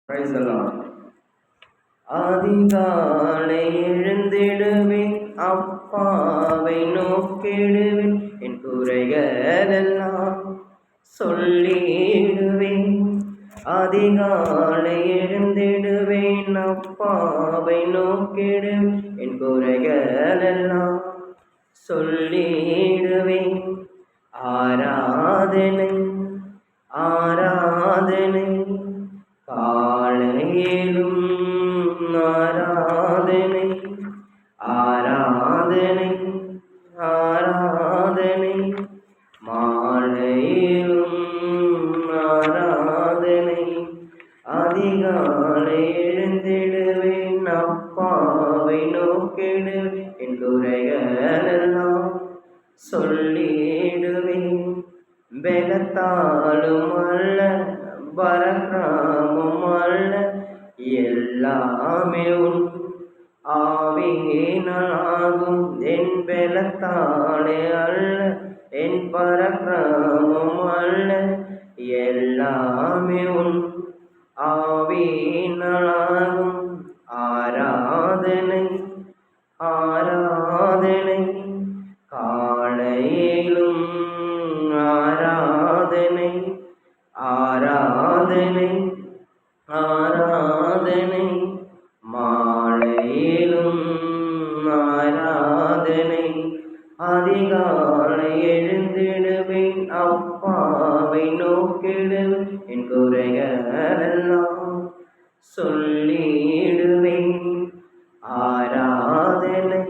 Praise the Lord. அதிகாலை எழுந்திடுவேன், அப்பாவை நோக்கிடுவேன், என் குறைகளெல்லாம் சொல்லிடுவேன். அதிகாலை எழுந்திடுவேன், அப்பாவை நோக்கிடுவேன், என் குறைகளெல்லாம் சொல்லிடுவேன். ஆராதனை ஆராதனை காலையிலும் ஆராதனை ஆராதனை ஆராதனை மாலையிலும் ஆராதனை. அதிகாலை எழுந்திடுவேன், அப்பாவை நோக்கிடுவேன், என் குறைகளெல்லாம் சொல்லிடுவேன். பலத்தாலும் அல்ல, பரக்கிரமம் அல்ல, எல்லாமே உன் ஆவியினாலாகும். என் பலத்தாலே அல்ல, என் பரக்கிரமம் அல்ல, எல்லாமே உன் ஆவியினாலாகும். ஆராதனை ஆராதனை காலையிலும் ஆராதனை ஆராதனை ஆராதனை மாலையிலும் ஆராதனை. அதிகாலை எழுந்திடுவேன், அப்பாவை நோக்கிடுவேன், என் குறைகளெல்லாம் சொல்லிடுவேன். ஆராதனை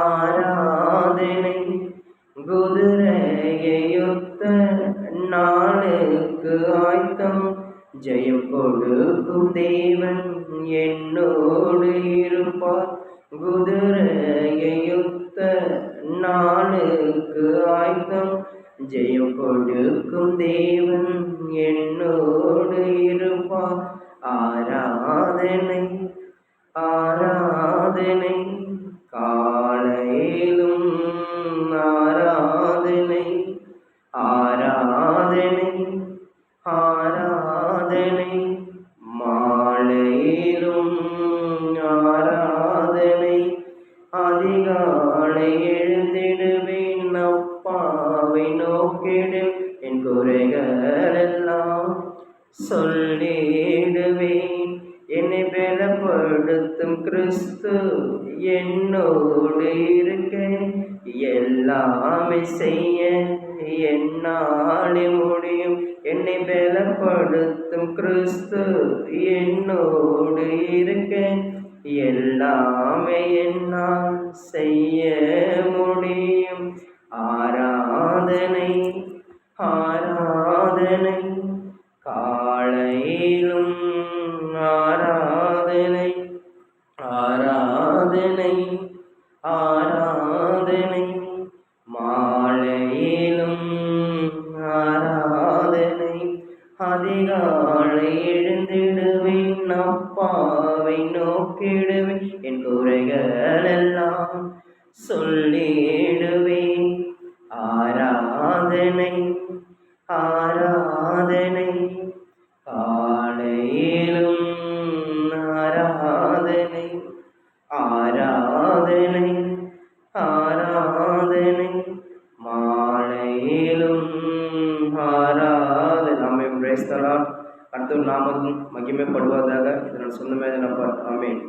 ஆராதனை குதிரையுத்த நாளுக்கு ஆயத்தம், ஜெயம் கொடுக்கும் தேவன் என்னோடு இருப்பார். குதிரையுத்த நாளுக்கு ஆயத்தம், ஜெயம் கொடுக்கும் தேவன் என்னோடு இருப்பார். ஆராதனை ஆராதனை காலையிலும் ஆராதனை ஆராதனை ஆராதனை மாலையிலும் ஆராதனை. அதிகாலை எழுந்திடுவேன், அப்பாவை நோக்கிடுவேன், என் குறைகளெல்லாம் சொல்லிடுவேன். என்னை பலப்படுத்தும் கிறிஸ்து என்னோடு இருக்க, எல்லாமே செய்ய என்னாலே முடியும். என்னை பலப்படுத்தும் கிறிஸ்து என்னோடு இருக்க, எல்லாமே என்னால் செய்ய முடியும். ஆராதனை ஆராதனை காலையிலும் ஆராதனை ஆராதனை ஆராதனை மாலையிலும் ஆராதனை. அதிகாலை எழுந்திடுவேன், அப்பாவை நோக்கிடுவேன், என் குறைகளெல்லாம் சொல்லிடுவேன். ஆராதனை ஆராதனை காலையிலும் ஆராதனை ஆராதனை ஆராதனை மாலையிலும் ஆராதனை. ஆமென். Praise the lord. கர்த்தர் நாமம் மகிமைப்படுவதாக. இதனால் சொந்தமே நம்பர். ஆமென்.